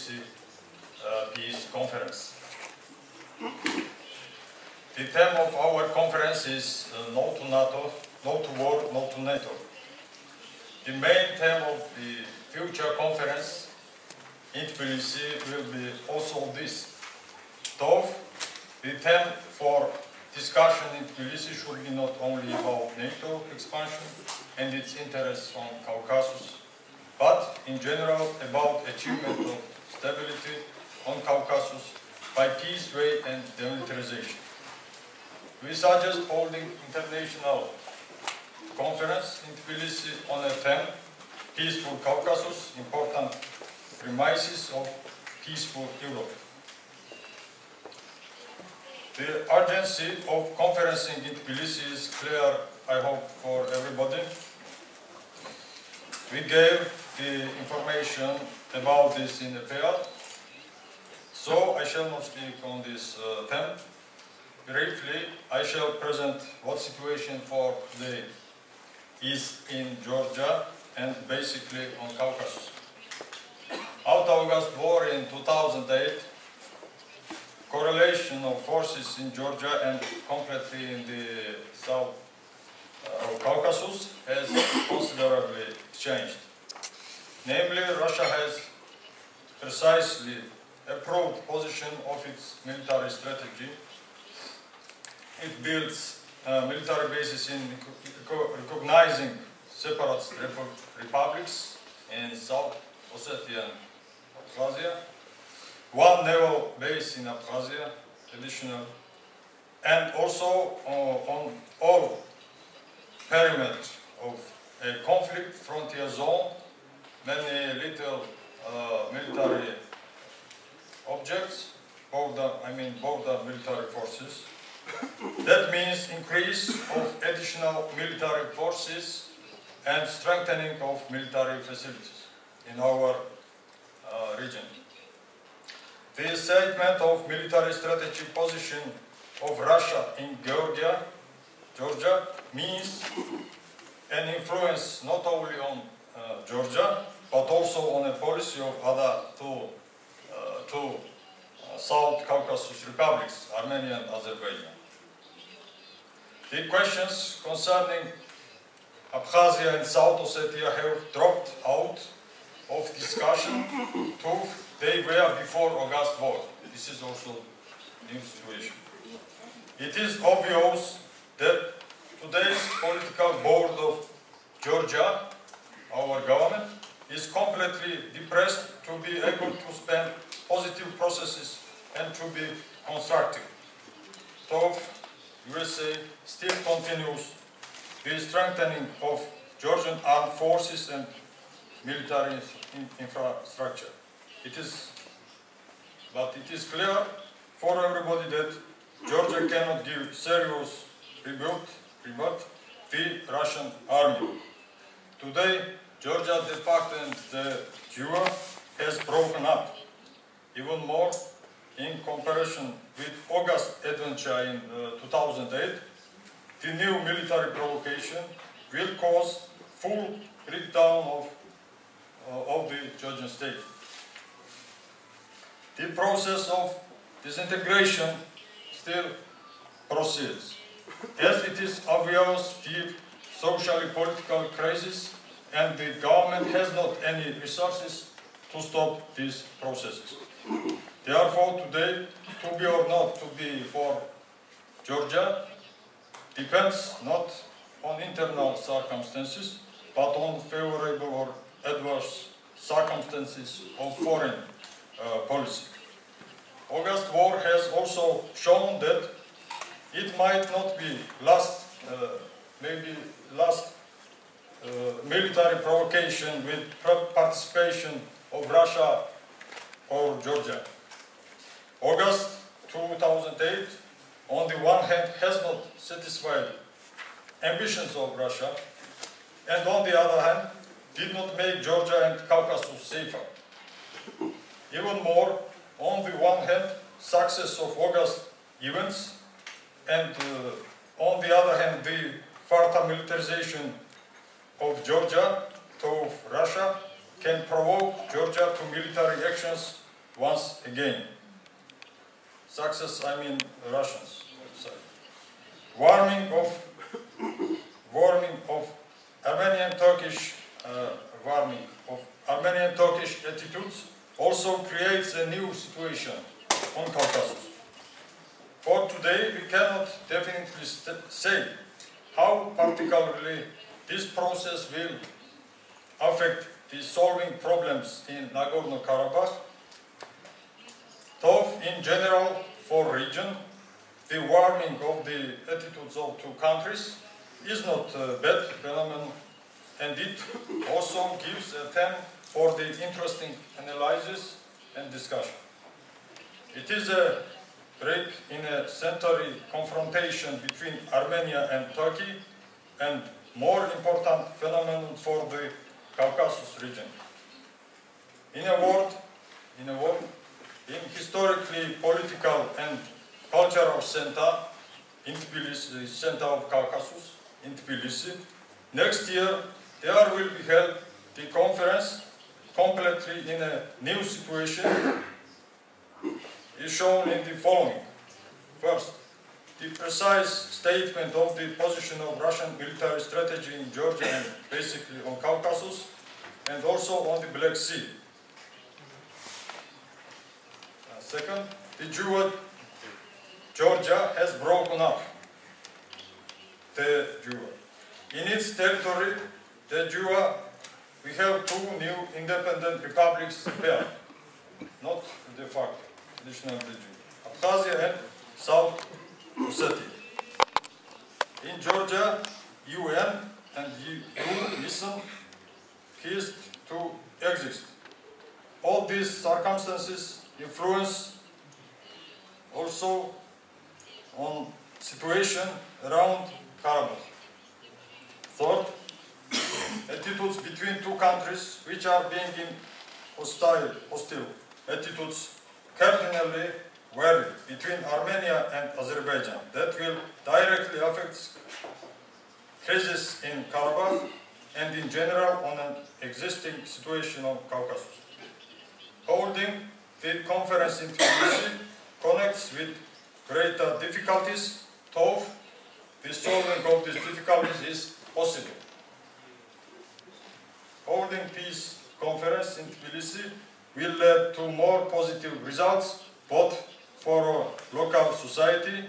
Tbilisi Peace Conference. The theme of our conference is No to NATO, No to War, No to NATO. The main theme of the future conference in Tbilisi will be also this. Though the theme for discussion in Tbilisi should be not only about NATO expansion and its interests on Caucasus, but in general about achievement of stability on Caucasus by peace way and demilitarization. We suggest holding international conference in Tbilisi on a theme, Peaceful Caucasus, important premises of peaceful Europe. The urgency of conferencing in Tbilisi is clear, I hope, for everybody. We gave the information about this in the pair, so I shall not speak on this theme. Briefly, I shall present what situation for today is in Georgia and basically on Caucasus. After August war in 2008, correlation of forces in Georgia and completely in the south of Caucasus has considerably changed. Namely, Russia has precisely approved position of its military strategy. It builds military bases in recognizing separate republics in South Ossetia and Abkhazia, one naval base in Abkhazia, additional, and also on all perimeter of a conflict frontier zone, many little military objects, border military forces. That means increase of additional military forces and strengthening of military facilities in our region. The statement of military strategy position of Russia in Georgia means an influence not only on Georgia, but also on a policy of other two South Caucasus republics, Armenia and Azerbaijan. The questions concerning Abkhazia and South Ossetia have dropped out of discussion to they were before August war. This is also a new situation. It is obvious that today's political board of Georgia, our government, is completely depressed to be able to spend positive processes and to be constructive. So, USA still continues the strengthening of Georgian armed forces and military infrastructure. But it is clear for everybody that Georgia cannot give serious rebuild the Russian army. Today, Georgia de facto and de jure has broken up. Even more, in comparison with August adventure in 2008, the new military provocation will cause full breakdown of the Georgian state. The process of disintegration still proceeds, as it is obvious the socially political crisis and the government has not any resources to stop these processes. Therefore, today, to be or not to be for Georgia depends not on internal circumstances, but on favorable or adverse circumstances of foreign policy. August war has also shown that it might not be last military provocation with participation of Russia or Georgia. August 2008, on the one hand, has not satisfied ambitions of Russia, and on the other hand, did not make Georgia and Caucasus safer. Even more, on the one hand, success of August events, and on the other hand, the further militarization of Georgia to Russia can provoke Georgia to military actions once again. Success, I mean Russians. Warming of Armenian-Turkish attitudes also creates a new situation on Caucasus. For today, we cannot definitely say how particularly this process will affect the solving problems in Nagorno-Karabakh. Though in general for region, the warming of the attitudes of two countries is not a bad phenomenon, and it also gives a theme for the interesting analysis and discussion. It is a break in a century confrontation between Armenia and Turkey, and more important phenomenon for the Caucasus region. In a word, in historically political and cultural center in Tbilisi, center of Caucasus, in Tbilisi, next year there will be held the conference completely in a new situation, is shown in the following. First, the precise statement of the position of Russian military strategy in Georgia and basically on Caucasus, and also on the Black Sea. Second, Georgia has broken up. In its territory, we have two new independent republics there, not de facto, additional de jure. Abkhazia and South Ossetia. In Georgia, UN and EU ceased to exist. All these circumstances influence also on situation around Karabakh. Third, attitudes between two countries which are being in hostile attitudes cardinally vary between Armenia and Azerbaijan that will directly affect crisis in Karabakh and in general on an existing situation of Caucasus. Holding the conference in Tbilisi connects with greater difficulties, though the solving of these difficulties is possible. Holding peace conference in Tbilisi will lead to more positive results, both for a local society,